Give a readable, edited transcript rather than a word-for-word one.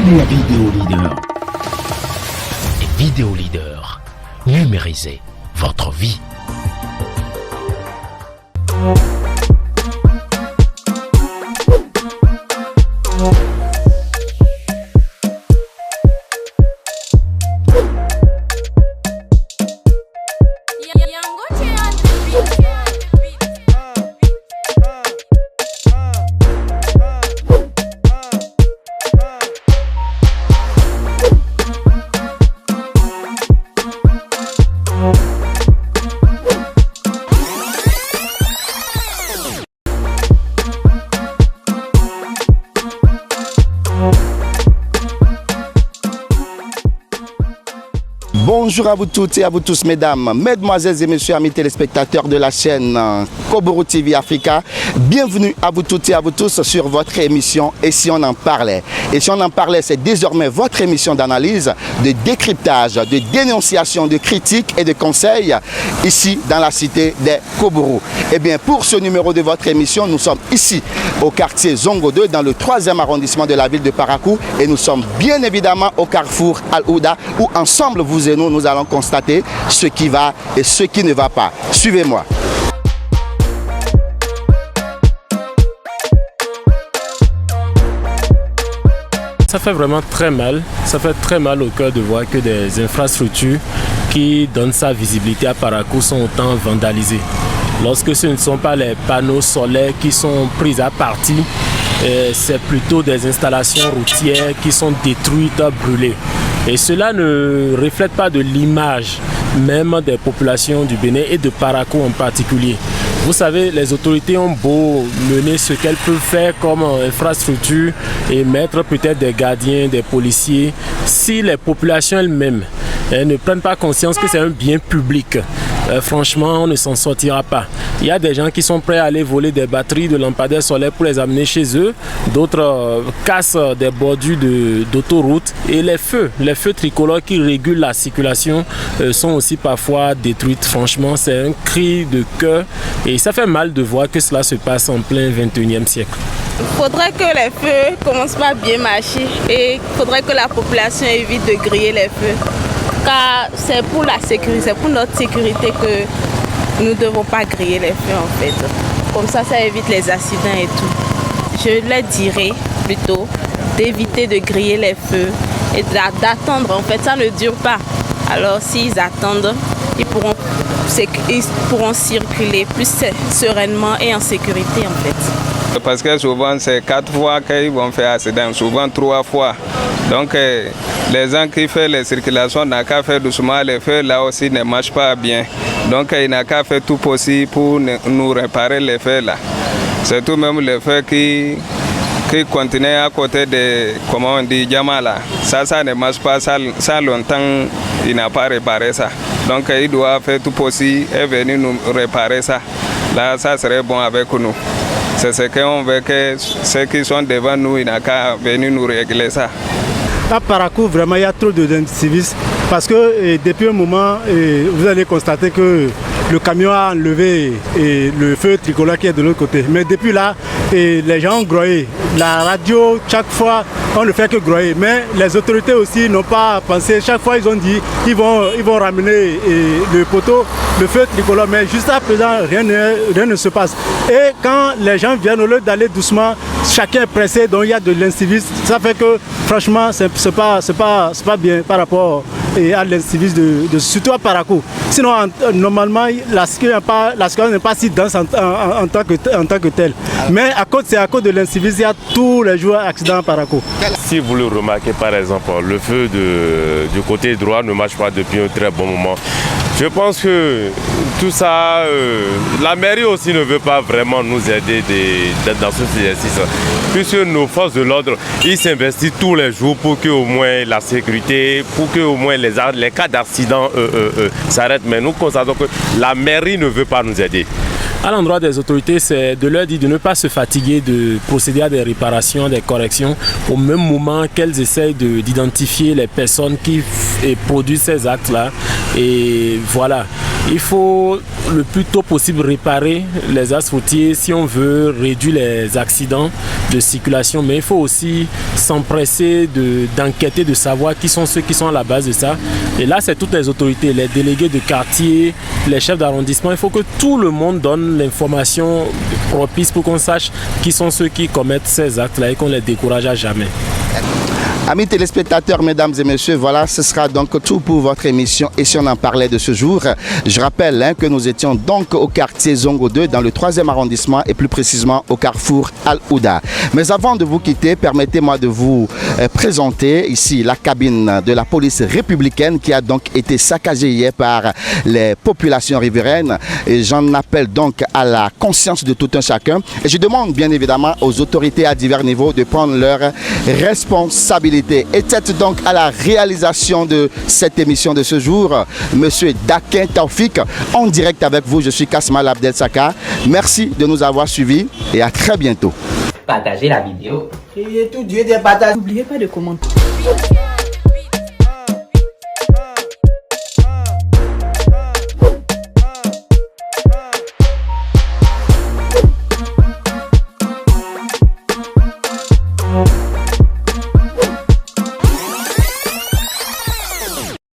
Vidéo Leader. Et Vidéo Leader, numérisez votre vie. Bonjour à vous toutes et à vous tous, mesdames, mesdemoiselles et messieurs, amis téléspectateurs de la chaîne Koburu TV Africa. Bienvenue à vous toutes et à vous tous sur votre émission Et si on en parlait. Et si on en parlait, c'est désormais votre émission d'analyse, de décryptage, de dénonciation, de critique et de conseils ici dans la cité des Koburu. Et bien, pour ce numéro de votre émission, nous sommes ici au quartier Zongo 2, dans le 3e arrondissement de la ville de Parakou. Et nous sommes bien évidemment au carrefour Al-Ouda, où ensemble, vous et nous allons constater ce qui va et ce qui ne va pas. Suivez-moi. Ça fait vraiment très mal. Ça fait très mal au cœur de voir que des infrastructures qui donnent sa visibilité à Parakou sont autant vandalisées. Lorsque ce ne sont pas les panneaux solaires qui sont pris à partie, c'est plutôt des installations routières qui sont détruites, brûlées. Et cela ne reflète pas de l'image même des populations du Bénin et de Parakou en particulier. Vous savez, les autorités ont beau mener ce qu'elles peuvent faire comme infrastructure et mettre peut-être des gardiens, des policiers. Si les populations elles-mêmes ne prennent pas conscience que c'est un bien public, franchement, on ne s'en sortira pas. Il y a des gens qui sont prêts à aller voler des batteries de lampadaires solaires pour les amener chez eux. D'autres cassent des bordures d'autoroute. Et les feux tricolores qui régulent la circulation sont aussi parfois détruits. Franchement, c'est un cri de cœur. Et ça fait mal de voir que cela se passe en plein 21e siècle. Il faudrait que les feux commencent par bien marcher. Et il faudrait que la population évite de griller les feux. Car c'est pour la sécurité, c'est pour notre sécurité que nous ne devons pas griller les feux en fait. Comme ça évite les accidents et tout. Je leur dirais plutôt d'éviter de griller les feux et d'attendre. En fait, ça ne dure pas. Alors s'ils attendent, ils pourront circuler plus sereinement et en sécurité en fait. Parce que souvent c'est 4 fois qu'ils vont faire accident, souvent 3 fois. Donc les gens qui font les circulations n'ont qu'à faire doucement, les feux là aussi ne marchent pas bien. Donc il n'a qu'à faire tout possible pour nous réparer les feux là. C'est tout même les feux qui continuent à côté de, comment on dit, Djamala. Ça ne marche pas, ça longtemps il n'a pas réparé ça. Donc il doit faire tout possible et venir nous réparer ça. Là ça serait bon avec nous. C'est ce qu'on veut, que ceux qui sont devant nous, ils n'ont qu'à venir nous régler ça. À Parakou, vraiment, il y a trop d'incivisme parce que depuis un moment, vous allez constater que le camion a enlevé le feu tricolore qui est de l'autre côté. Mais depuis là, les gens ont groyé. La radio, chaque fois, on ne fait que groyer. Mais les autorités aussi n'ont pas pensé. Chaque fois, ils ont dit qu'ils vont ramener le poteau, le feu tricolore. Mais juste à présent, rien ne se passe. Et quand les gens viennent, au lieu d'aller doucement, chacun est pressé, donc il y a de l'incivisme. Ça fait que, franchement, c'est pas bien par rapport à l'incivisme surtout à Parakou. Sinon, normalement, la sécurité n'est pas si dense en tant que telle. Mais c'est à cause de l'incivisme, il y a tous les jours accidents à Parakou. Si vous le remarquez, par exemple, le feu du côté droit ne marche pas depuis un très bon moment. Je pense que tout ça, la mairie aussi ne veut pas vraiment nous aider dans ce exercice. Puisque nos forces de l'ordre, ils s'investissent tous les jours pour que au moins la sécurité, pour que au moins les cas d'accident s'arrêtent. Mais nous constatons que la mairie ne veut pas nous aider. À l'endroit des autorités, c'est de leur dire de ne pas se fatiguer de procéder à des réparations, des corrections, au même moment qu'elles essayent d'identifier les personnes qui produisent ces actes-là. Et voilà, Il faut le plus tôt possible réparer les axes routiers si on veut réduire les accidents de circulation, mais il faut aussi s'empresser d'enquêter, de savoir qui sont ceux qui sont à la base de ça. Et là, c'est toutes les autorités, les délégués de quartier, les chefs d'arrondissement. Il faut que tout le monde donne l'information propice pour qu'on sache qui sont ceux qui commettent ces actes-là et qu'on les décourage à jamais. Amis téléspectateurs, mesdames et messieurs, voilà, ce sera donc tout pour votre émission Et si on en parlait de ce jour. Je rappelle que nous étions donc au quartier Zongo 2 dans le 3e arrondissement et plus précisément au carrefour Al-Ouda. Mais avant de vous quitter, permettez-moi de vous présenter ici la cabine de la police républicaine qui a donc été saccagée hier par les populations riveraines. Et j'en appelle donc à la conscience de tout un chacun. Et je demande bien évidemment aux autorités à divers niveaux de prendre leurs responsabilités. Et c'est donc à la réalisation de cette émission de ce jour, Monsieur Dakin Taoufik, en direct avec vous. Je suis Kasmal Abdel Saka. Merci de nous avoir suivis et à très bientôt. Partagez la vidéo. Et tout Dieu des partages. N'oubliez pas de commenter.